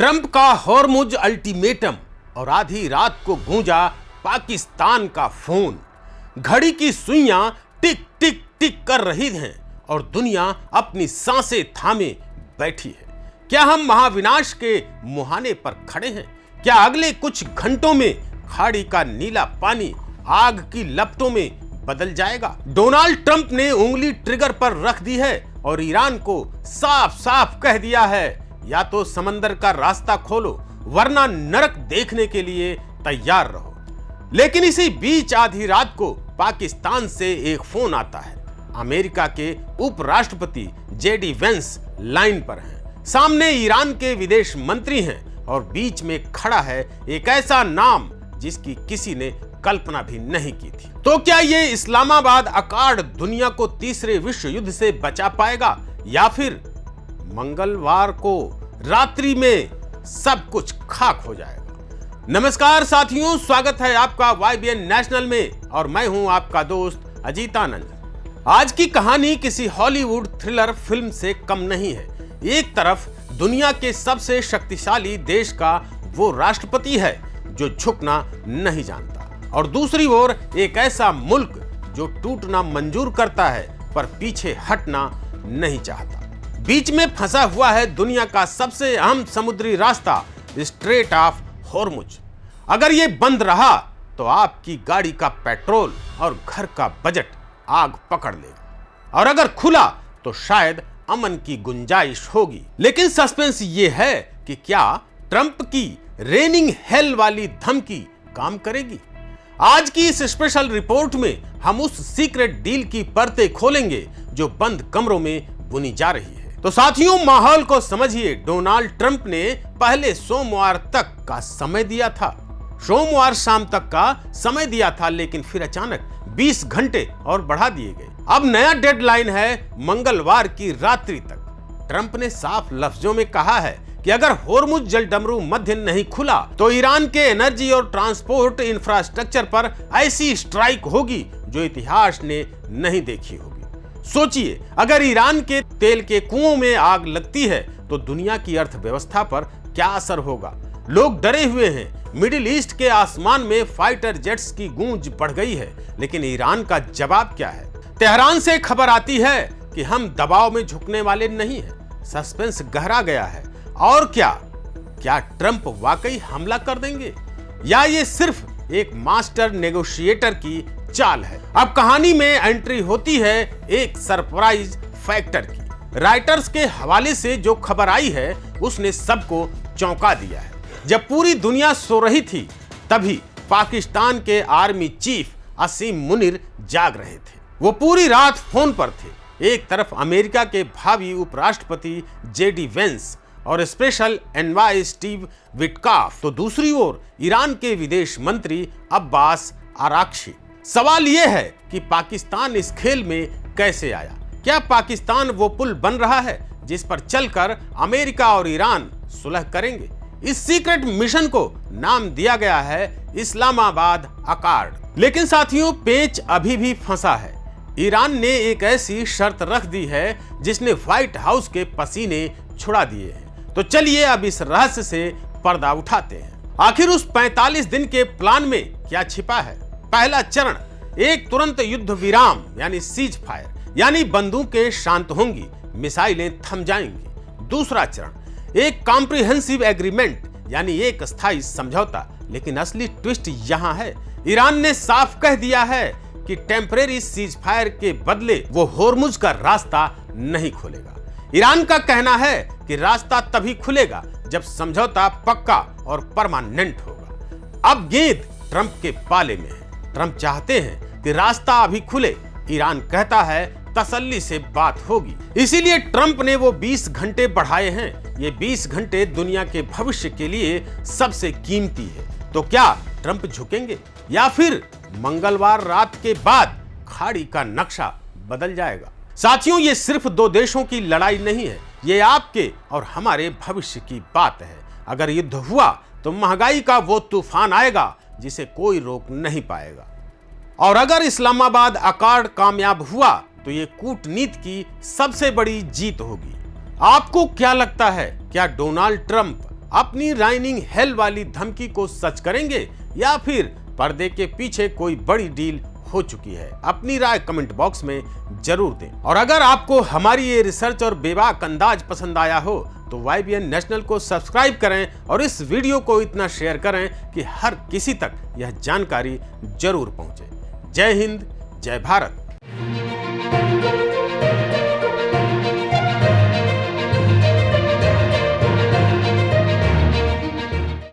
Trump का Hormuz ultimatum और आधी रात को गूंजा पाकिस्तान का फोन। घड़ी की सुइयां टिक टिक टिक कर रही हैं और दुनिया अपनी सांसें थामे बैठी है। क्या हम महाविनाश के मुहाने पर खड़े हैं? क्या अगले कुछ घंटों में खाड़ी का नीला पानी आग की लपटों में बदल जाएगा? डोनाल्ड ट्रंप ने उंगली ट्रिगर पर रख दी है और ईरान को साफ साफ कह दिया है, या तो समंदर का रास्ता खोलो वरना नरक देखने के लिए तैयार रहो। लेकिन इसी बीच आधी रात को पाकिस्तान से एक फोन आता है। अमेरिका के उपराष्ट्रपति जेडी वेंस लाइन पर हैं। सामने ईरान के विदेश मंत्री हैं और बीच में खड़ा है एक ऐसा नाम जिसकी किसी ने कल्पना भी नहीं की थी। तो क्या ये इस्लामाबाद अकार्ड दुनिया को तीसरे विश्व युद्ध से बचा पाएगा, या फिर मंगलवार को रात्रि में सब कुछ खाक हो जाएगा? नमस्कार साथियों, स्वागत है आपका YBN नेशनल में और मैं हूं आपका दोस्त अजीत आनंद। आज की कहानी किसी हॉलीवुड थ्रिलर फिल्म से कम नहीं है। एक तरफ दुनिया के सबसे शक्तिशाली देश का वो राष्ट्रपति है जो झुकना नहीं जानता, और दूसरी ओर एक ऐसा मुल्क जो टूटना मंजूर करता है पर पीछे हटना नहीं चाहता। बीच में फंसा हुआ है दुनिया का सबसे अहम समुद्री रास्ता, स्ट्रेट ऑफ हॉर्मुज। अगर ये बंद रहा तो आपकी गाड़ी का पेट्रोल और घर का बजट आग पकड़ लेगा, और अगर खुला तो शायद अमन की गुंजाइश होगी। लेकिन सस्पेंस ये है कि क्या ट्रंप की रेनिंग हेल वाली धमकी काम करेगी? आज की इस स्पेशल रिपोर्ट में हम उस सीक्रेट डील की परतें खोलेंगे जो बंद कमरों में बुनी जा रही है। तो साथियों, माहौल को समझिए। डोनाल्ड ट्रंप ने पहले सोमवार तक का समय दिया था, सोमवार शाम तक का समय दिया था, लेकिन फिर अचानक 20 घंटे और बढ़ा दिए गए। अब नया डेडलाइन है मंगलवार की रात्रि तक। ट्रंप ने साफ लफ्जों में कहा है कि अगर हॉर्मुज जलडमरू मध्य नहीं खुला तो ईरान के एनर्जी और ट्रांसपोर्ट इंफ्रास्ट्रक्चर पर ऐसी स्ट्राइक होगी जो इतिहास ने नहीं देखी होगी। सोचिए, अगर ईरान के तेल के कुओं में आग लगती है तो दुनिया की अर्थव्यवस्था पर क्या असर होगा? लोग डरे हुए हैं। मिडिल ईस्ट के आसमान में फाइटर जेट्स की गूंज बढ़ गई है, लेकिन ईरान का जवाब क्या है? तेहरान से खबर आती है कि हम दबाव में झुकने वाले नहीं हैं। सस्पेंस गहरा गया है। और क्या ट्रंप वाकई हमला कर देंगे, या ये सिर्फ एक मास्टर नेगोशिएटर की चाल है? अब कहानी में एंट्री होती है एक सरप्राइज फैक्टर की। राइटर्स के हवाले से जो खबर आई है उसने सबको चौंका दिया है। जब पूरी दुनिया सो रही थी तभी पाकिस्तान के आर्मी चीफ असीम मुनीर जाग रहे थे। वो पूरी रात फोन पर थे। एक तरफ अमेरिका के भावी उपराष्ट्रपति जेडी वेंस और स्पेशल एनवाय स्टीव विटकॉफ, तो दूसरी ओर ईरान के विदेश मंत्री अब्बास अराक्ची। सवाल यह है कि पाकिस्तान इस खेल में कैसे आया? क्या पाकिस्तान वो पुल बन रहा है जिस पर चलकर अमेरिका और ईरान सुलह करेंगे? इस सीक्रेट मिशन को नाम दिया गया है इस्लामाबाद अकार्ड। लेकिन साथियों, पेच अभी भी फंसा है। ईरान ने एक ऐसी शर्त रख दी है जिसने व्हाइट हाउस के पसीने छुड़ा दिए हैं। तो चलिए अब इस रहस्य से पर्दा उठाते हैं। आखिर उस 45 दिन के प्लान में क्या छिपा है? पहला चरण, एक तुरंत युद्ध विराम यानी सीज फायर, यानी बंदूकें शांत होंगी, मिसाइलें थम जाएंगी। दूसरा चरण, एक कॉम्प्रिहेंसिव एग्रीमेंट यानी एक स्थायी समझौता। लेकिन असली ट्विस्ट यहां है, ईरान ने साफ कह दिया है कि टेम्परेरी सीज फायर के बदले वो हॉर्मुज का रास्ता नहीं खोलेगा। ईरान का कहना है कि रास्ता तभी खुलेगा जब समझौता पक्का और परमानेंट होगा। अब गेंद ट्रंप के पाले में है। ट्रंप चाहते हैं कि रास्ता अभी खुले, ईरान कहता है तसल्ली से बात होगी। इसीलिए ट्रंप ने वो 20 घंटे बढ़ाए हैं। ये 20 घंटे दुनिया के भविष्य के लिए सबसे कीमती है। तो क्या ट्रंप झुकेंगे, या फिर मंगलवार रात के बाद खाड़ी का नक्शा बदल जाएगा? साथियों, ये सिर्फ दो देशों की लड़ाई नहीं है, ये आपके और हमारे भविष्य की बात है। अगर युद्ध हुआ तो महंगाई का वो तूफान आएगा जिसे कोई रोक नहीं पाएगा, और अगर इस्लामाबाद अकार्ड कामयाब हुआ तो ये कूटनीति की सबसे बड़ी जीत होगी। आपको क्या लगता है, क्या डोनाल्ड ट्रंप अपनी राइनिंग हेल वाली धमकी को सच करेंगे या फिर पर्दे के पीछे कोई बड़ी डील हो चुकी है? अपनी राय कमेंट बॉक्स में जरूर दें। और अगर आपको हमारी ये रिसर्च और बेबाक अंदाज पसंद आया हो तो YBN नेशनल को सब्सक्राइब करें और इस वीडियो को इतना शेयर करें कि हर किसी तक यह जानकारी जरूर पहुंचे। जय हिंद, जय भारत।